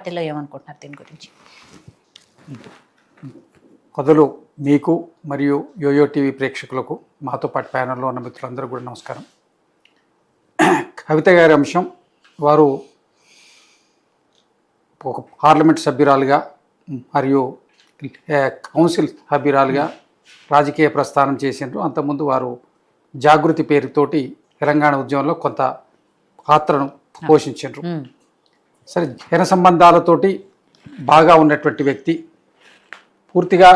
పార్టీలో ఏమనుకుంటున్నారు దీని గురించి? మొదలు మీకు మరియు యోయో టీవీ ప్రేక్షకులకు మాతో పాటు ప్యానల్లో ఉన్న మిత్రులందరూ కూడా నమస్కారం. కవిత గారి అంశం, వారు ఒక పార్లమెంట్ సభ్యురాలుగా మరియు కౌన్సిల్ సభ్యురాలుగా రాజకీయ ప్రస్థానం చేసిండ్రు. అంతకుముందు వారు జాగృతి పేరుతోటి తెలంగాణ ఉద్యమంలో కొంత పాత్రను పోషించారు. సరే, జన సంబంధాలతోటి బాగా ఉన్నటువంటి వ్యక్తి, పూర్తిగా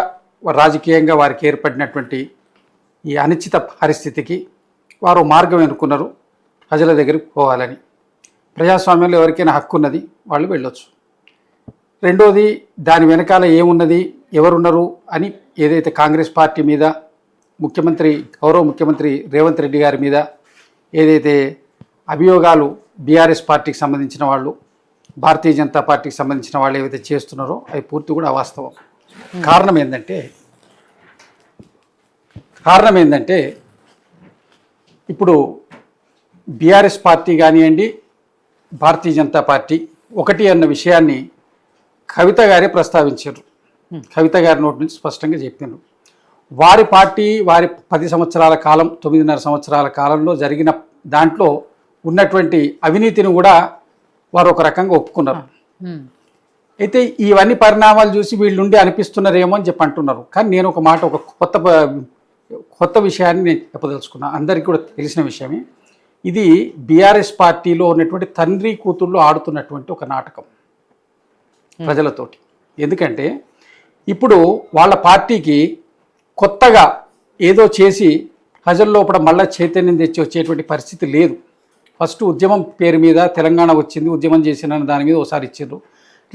రాజకీయంగా వారికి ఏర్పడినటువంటి ఈ అనిశ్చిత పరిస్థితికి వారు మార్గం ఎన్నుకున్నారు, ప్రజల దగ్గరికి పోవాలని. ప్రజాస్వామ్యంలో ఎవరికైనా హక్కు ఉన్నది, వాళ్ళు వెళ్ళొచ్చు. రెండోది, దాని వెనకాల ఏమున్నది, ఎవరున్నారు అని ఏదైతే కాంగ్రెస్ పార్టీ మీద, గౌరవ ముఖ్యమంత్రి రేవంత్ రెడ్డి గారి మీద ఏదైతే అభియోగాలు బీఆర్ఎస్ పార్టీకి సంబంధించిన వాళ్ళు, భారతీయ జనతా పార్టీకి సంబంధించిన వాళ్ళు ఏవైతే చేస్తున్నారో అవి పూర్తి కూడా అవాస్తవం. కారణం ఏంటంటే ఇప్పుడు బీఆర్ఎస్ పార్టీ కానివ్వండి, భారతీయ జనతా పార్టీ ఒకటి అన్న విషయాన్ని కవిత గారే ప్రస్తావించారు. కవిత గారి నోటి నుంచి స్పష్టంగా చెప్పారు. వారి పార్టీ వారి 10 సంవత్సరాల కాలం, 9.5 సంవత్సరాల కాలంలో జరిగిన దాంట్లో ఉన్నటువంటి అవినీతిని కూడా వారు ఒక రకంగా ఒప్పుకున్నారు. అయితే ఇవన్నీ పరిణామాలు చూసి వీళ్ళుండి అనిపిస్తున్నారేమో అని చెప్పి అంటున్నారు. కానీ నేను ఒక మాట, ఒక కొత్త విషయాన్ని నేను చెప్పదలుచుకున్నా. అందరికీ కూడా తెలిసిన విషయమే. ఇది బీఆర్ఎస్ పార్టీలో ఉన్నటువంటి తండ్రి కూతుళ్ళు ఆడుతున్నటువంటి ఒక నాటకం ప్రజలతోటి. ఎందుకంటే ఇప్పుడు వాళ్ళ పార్టీకి కొత్తగా ఏదో చేసి ప్రజల లోపల మళ్ళా చైతన్యం తెచ్చి వచ్చేటువంటి పరిస్థితి లేదు. ఫస్ట్ ఉద్యమం పేరు మీద తెలంగాణ వచ్చింది, ఉద్యమం చేసిన దాని మీద ఒకసారి ఇచ్చిండ్రు.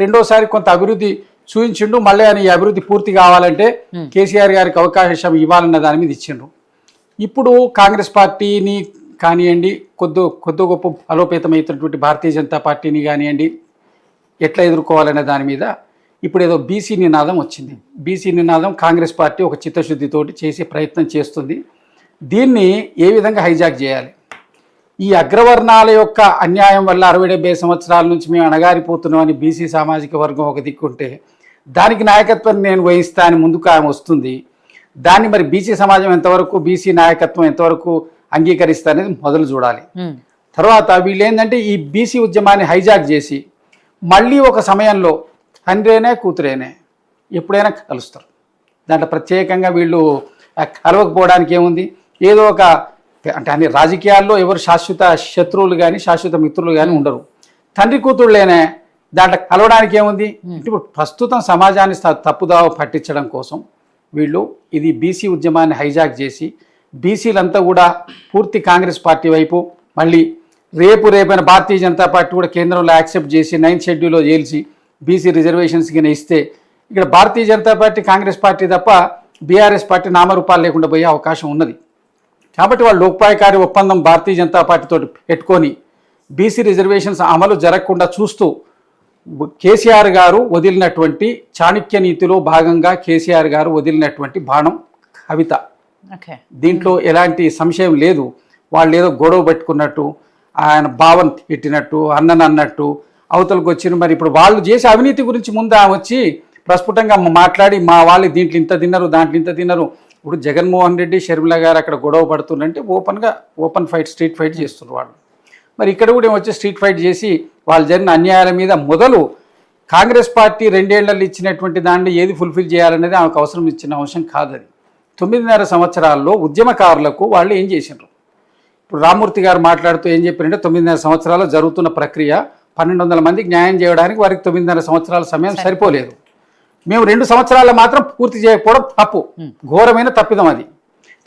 రెండోసారి కొంత అభివృద్ధి చూపించిండు, మళ్ళీ ఆయన ఈ అభివృద్ధి పూర్తి కావాలంటే కేసీఆర్ గారికి అవకాశం ఇవ్వాలన్న దాని మీద ఇచ్చిండ్రు. ఇప్పుడు కాంగ్రెస్ పార్టీని కానివ్వండి, కొద్ది గొప్ప బలోపేతమవుతున్నటువంటి భారతీయ జనతా పార్టీని కానివ్వండి, ఎట్లా ఎదుర్కోవాలనే దాని మీద ఇప్పుడు ఏదో బీసీ నినాదం వచ్చింది. బీసీ నినాదం కాంగ్రెస్ పార్టీ ఒక చిత్తశుద్ధితోటి చేసే ప్రయత్నం చేస్తుంది. దీన్ని ఏ విధంగా హైజాక్ చేయాలి? ఈ అగ్రవర్ణాల యొక్క అన్యాయం వల్ల 60-70 సంవత్సరాల నుంచి మేము అణగారిపోతున్నామని బీసీ సామాజిక వర్గం ఒక దిక్కుంటే, దానికి నాయకత్వం నేను వహిస్తా అని ముందుకు ఆమె వస్తుంది. దాన్ని మరి బీసీ సమాజం ఎంతవరకు, బీసీ నాయకత్వం ఎంతవరకు అంగీకరిస్తా అనేది మొదలు చూడాలి. తర్వాత వీళ్ళు ఏంటంటే ఈ బీసీ ఉద్యమాన్ని హైజాక్ చేసి మళ్ళీ ఒక సమయంలో తండ్రేనే కూతురేనే ఎప్పుడైనా కలుస్తారు. దాంట్లో ప్రత్యేకంగా వీళ్ళు కలవకపోవడానికి ఏముంది? ఏదో ఒక అంటే అన్ని రాజకీయాల్లో ఎవరు శాశ్వత శత్రువులు కానీ శాశ్వత మిత్రులు కానీ ఉండరు. తండ్రి కూతుళ్ళేనే దాంట్లో కలవడానికి ఏముంది? ఇప్పుడు ప్రస్తుతం సమాజాన్ని తప్పుదావ పట్టించడం కోసం వీళ్ళు ఇది బీసీ ఉద్యమాన్ని హైజాక్ చేసి బీసీలంతా కూడా పూర్తి కాంగ్రెస్ పార్టీ వైపు, మళ్ళీ రేపైన భారతీయ జనతా పార్టీ కూడా కేంద్రంలో యాక్సెప్ట్ చేసి 9th షెడ్యూల్లో చేల్చి బీసీ రిజర్వేషన్స్ కింద ఇస్తే ఇక్కడ భారతీయ జనతా పార్టీ, కాంగ్రెస్ పార్టీ తప్ప బీఆర్ఎస్ పార్టీ నామరూపాలు లేకుండా పోయే అవకాశం ఉన్నది. కాబట్టి వాళ్ళు లోక్పాయకారి ఒప్పందం భారతీయ జనతా పార్టీతో పెట్టుకొని బీసీ రిజర్వేషన్స్ అమలు జరగకుండా చూస్తూ కేసీఆర్ గారు వదిలినటువంటి చాణక్య నీతిలో భాగంగా కేసీఆర్ గారు వదిలినటువంటి బాణం కవిత. దీంట్లో ఎలాంటి సంశయం లేదు. వాళ్ళు ఏదో గొడవ పెట్టుకున్నట్టు, ఆయన భావన పెట్టినట్టు, అన్నట్టు అవతలకు వచ్చిన. మరి ఇప్పుడు వాళ్ళు చేసే అవినీతి గురించి ముందు వచ్చి ప్రస్ఫుటంగా మాట్లాడి మా వాళ్ళు దీంట్లో ఇంత తిన్నారు, దాంట్లో ఇంత తిన్నారు. ఇప్పుడు జగన్మోహన్ రెడ్డి, షర్మిల గారు అక్కడ గొడవ పడుతుందంటే ఓపెన్ ఫైట్, స్ట్రీట్ ఫైట్ చేస్తున్నారు వాళ్ళు. మరి ఇక్కడ కూడా వచ్చి స్ట్రీట్ ఫైట్ చేసి వాళ్ళు జరిగిన అన్యాయాల మీద మొదలు కాంగ్రెస్ పార్టీ 2 ఏళ్లలో ఇచ్చినటువంటి దాన్ని ఏది ఫుల్ఫిల్ చేయాలనేది ఆమెకు అవసరం ఇచ్చిన అంశం కాదు. అది 9.5 సంవత్సరాల్లో ఉద్యమకారులకు వాళ్ళు ఏం చేసినారు? ఇప్పుడు రామ్మూర్తి గారు మాట్లాడుతూ ఏం చెప్పారంటే 9.5 సంవత్సరాల్లో జరుగుతున్న ప్రక్రియ 1200 మందికి న్యాయం చేయడానికి వారికి 9.5 సంవత్సరాల సమయం సరిపోలేదు. మేము 2 సంవత్సరాల్లో మాత్రం పూర్తి చేయకపోవడం తప్పు, ఘోరమైన తప్పిదం. అది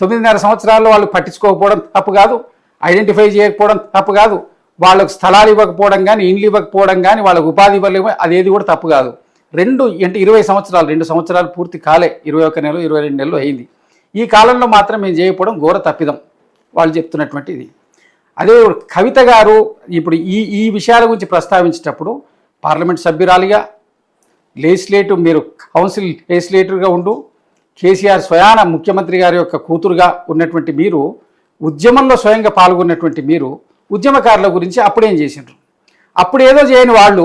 9.5 సంవత్సరాల్లో వాళ్ళు పట్టించుకోకపోవడం తప్పు కాదు, ఐడెంటిఫై చేయకపోవడం తప్పు కాదు, వాళ్ళకు స్థలాలు ఇవ్వకపోవడం కానీ, ఇండ్లు ఇవ్వకపోవడం కానీ, వాళ్ళకు ఉపాధి ఇవ్వలేము, అదేది కూడా తప్పు కాదు. 20 సంవత్సరాలు, 2 సంవత్సరాలు పూర్తి కాలే, 21 నెలలు 22 నెలలు అయింది. ఈ కాలంలో మాత్రం మేము చేయకపోవడం ఘోర తప్పిదం వాళ్ళు చెప్తున్నటువంటి ఇది. అదే కవిత గారు ఇప్పుడు ఈ విషయాల గురించి ప్రస్తావించేటప్పుడు పార్లమెంట్ సభ్యురాలిగా, మీరు కౌన్సిల్ లెజిస్లేటర్గా ఉండు, కేసీఆర్ స్వయాన ముఖ్యమంత్రి గారి యొక్క కూతురుగా ఉన్నటువంటి మీరు, ఉద్యమంలో స్వయంగా పాల్గొన్నటువంటి మీరు ఉద్యమకారుల గురించి అప్పుడేం చేసిండ్రు? అప్పుడు ఏదో చేయని వాళ్ళు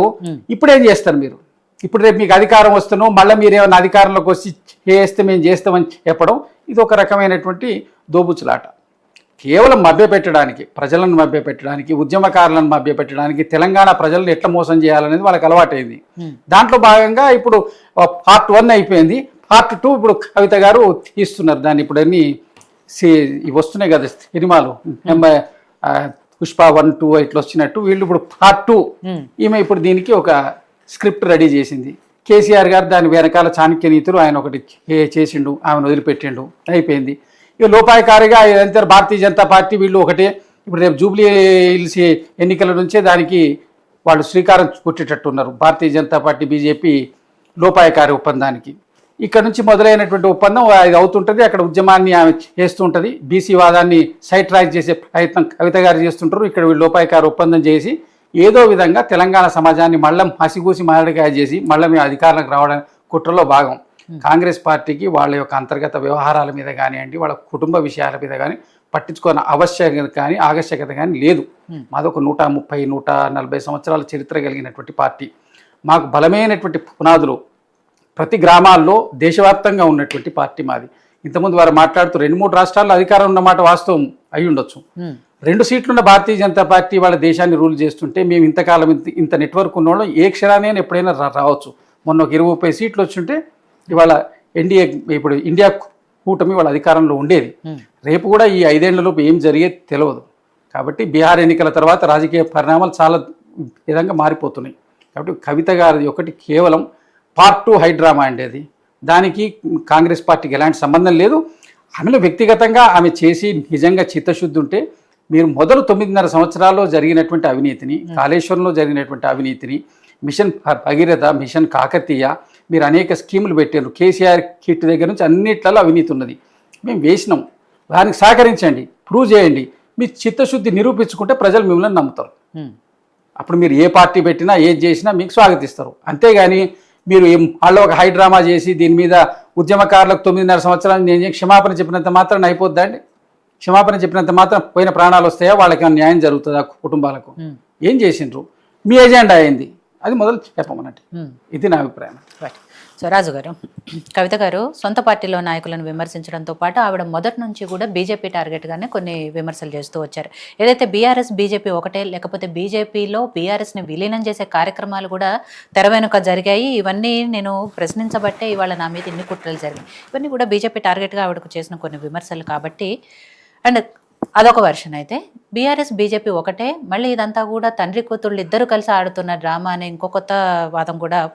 ఇప్పుడేం చేస్తారు మీరు? ఇప్పుడు రేపు మీకు అధికారం వస్తున్నాం, మళ్ళీ మీరు ఏమైనా అధికారంలోకి వచ్చి చేస్తే మేము చేస్తామని చెప్పడం ఇది ఒక రకమైనటువంటి దోబుచ్చులాట. కేవలం మభ్యపెట్టడానికి, ప్రజలను మభ్యపెట్టడానికి, ఉద్యమకారులను మభ్యపెట్టడానికి, తెలంగాణ ప్రజలను ఎట్లా మోసం చేయాలనేది వాళ్ళకి అలవాటైంది. దాంట్లో భాగంగా ఇప్పుడు పార్ట్ 1 అయిపోయింది, పార్ట్ 2 ఇప్పుడు కవిత గారు తీస్తున్నారు దాన్ని. ఇప్పుడు అన్ని ఇవి వస్తున్నాయి కదా సినిమాలు, పుష్ప 1, 2 ఇట్లా వచ్చినట్టు వీళ్ళు ఇప్పుడు పార్ట్ 2 ఈమె ఇప్పుడు దీనికి ఒక స్క్రిప్ట్ రెడీ చేసింది. కేసీఆర్ గారు దాని వెనకాల చాణక్య నీతులు ఆయన ఒకటి చేసిండు, ఆమెను వదిలిపెట్టిండు, అయిపోయింది. ఇక లోపాయకారిగా ఇదంతా భారతీయ జనతా పార్టీ వీళ్ళు ఒకటే. ఇప్పుడు రేపు జూబ్లీ హిల్స్ ఎన్నికల నుంచే దానికి వాళ్ళు శ్రీకారం చుట్టేటట్టున్నారు. భారతీయ జనతా పార్టీ బీజేపీ లోపాయకారి ఒప్పందానికి ఇక్కడ నుంచి మొదలైనటువంటి ఒప్పందం అది అవుతుంటుంది. అక్కడ ఉద్యమాన్ని ఆమె చేస్తుంటుంది, బీసీ వాదాన్ని సైడ్ ట్రాక్ చేసే ప్రయత్నం కవిత గారు చేస్తుంటారు. ఇక్కడ వీళ్ళు లోపాయకారి ఒప్పందం చేసి ఏదో విధంగా తెలంగాణ సమాజాన్ని మళ్ళీ మసిగూసి మారడికాయ చేసి మళ్ళీ మేము అధికారంలోకి రావడానికి కుట్రలో భాగం. కాంగ్రెస్ పార్టీకి వాళ్ళ యొక్క అంతర్గత వ్యవహారాల మీద కానివ్వండి, వాళ్ళ కుటుంబ విషయాల మీద కానీ పట్టించుకోని ఆవశ్యకత కానీ లేదు. మాదొక 130-140 సంవత్సరాల చరిత్ర కలిగినటువంటి పార్టీ. మాకు బలమైనటువంటి పునాదులు ప్రతి గ్రామాల్లో దేశవ్యాప్తంగా ఉన్నటువంటి పార్టీ మాది. ఇంతకుముందు వారు మాట్లాడుతూ 2-3 రాష్ట్రాల్లో అధికారం ఉన్నమాట వాస్తవం అయి ఉండొచ్చు. 2 సీట్లున్న భారతీయ జనతా పార్టీ వాళ్ళ దేశాన్ని రూల్ చేస్తుంటే మేము ఇంతకాలం ఇంత నెట్వర్క్ ఉన్నవాళ్ళం ఏ క్షణాన్ని ఎప్పుడైనా రావచ్చు. మొన్న ఒక 20-30 సీట్లు వచ్చుంటే ఇవాళ ఎన్డీఏ ఇప్పుడు ఇండియా కూటమి వాళ్ళ అధికారంలో ఉండేది. రేపు కూడా ఈ 5 ఏళ్లలోపు ఏం జరిగేది తెలియదు. కాబట్టి బీహార్ ఎన్నికల తర్వాత రాజకీయ పరిణామాలు చాలా విధంగా మారిపోతున్నాయి. కాబట్టి కవిత గారి ఒకటి కేవలం పార్ట్ 2 హైడ్రామా అండి అది. దానికి కాంగ్రెస్ పార్టీకి ఎలాంటి సంబంధం లేదు. ఆమెలో వ్యక్తిగతంగా ఆమె చేసి నిజంగా చిత్తశుద్ధి ఉంటే మీరు మొదలు 9.5 సంవత్సరాల్లో జరిగినటువంటి అవినీతిని, కాళేశ్వరంలో జరిగినటువంటి అవినీతిని, మిషన్ భగీరథ, మిషన్ కాకతీయ, మీరు అనేక స్కీములు పెట్టారు. కేసీఆర్ కిట్ దగ్గర నుంచి అన్నిట్లలో అవినీతి ఉన్నది. మేము వేసినాం, దానికి సహకరించండి, ప్రూవ్ చేయండి. మీ చిత్తశుద్ధి నిరూపించుకుంటే ప్రజలు మిమ్మల్ని నమ్ముతారు. అప్పుడు మీరు ఏ పార్టీ పెట్టినా ఏది చేసినా మీకు స్వాగతిస్తారు. అంతేగాని మీరు వాళ్ళు ఒక హైడ్రామా చేసి దీని మీద ఉద్యమకారులకు 9.5 సంవత్సరాలు నేను క్షమాపణ చెప్పినంత మాత్రం అయిపోద్దా అండి? క్షమాపణ చెప్పినంత మాత్రం పోయిన ప్రాణాలు వస్తాయా? వాళ్ళకి న్యాయం జరుగుతుందా? కుటుంబాలకు ఏం చేసిండ్రు? మీ ఎజెండా అయింది, అది మొదలు చెప్పమన్నట్టు. ఇది నా అభిప్రాయం. సో రాజు గారు, కవిత గారు సొంత పార్టీలో నాయకులను విమర్శించడంతో పాటు ఆవిడ మొదటి నుంచి కూడా బీజేపీ టార్గెట్గానే కొన్ని విమర్శలు చేస్తూ వచ్చారు. ఏదైతే బీఆర్ఎస్ బీజేపీ ఒకటే, లేకపోతే బీజేపీలో బీఆర్ఎస్ని విలీనం చేసే కార్యక్రమాలు కూడా తెర వెనుక జరిగాయి, ఇవన్నీ నేను ప్రశ్నించబట్టే ఇవాళ నా మీద ఇన్ని కుట్రలు జరిగాయి, ఇవన్నీ కూడా బీజేపీ టార్గెట్గా ఆవిడకు చేసిన కొన్ని విమర్శలు కాబట్టి. అండ్ అదొక వెర్షన్ అయితే, బీఆర్ఎస్ బీజేపీ ఒకటే, మళ్ళీ ఇదంతా కూడా తండ్రి కూతుళ్ళు ఇద్దరు కలిసి ఆడుతున్న డ్రామా అనే ఇంకో కొత్త వాదం కూడా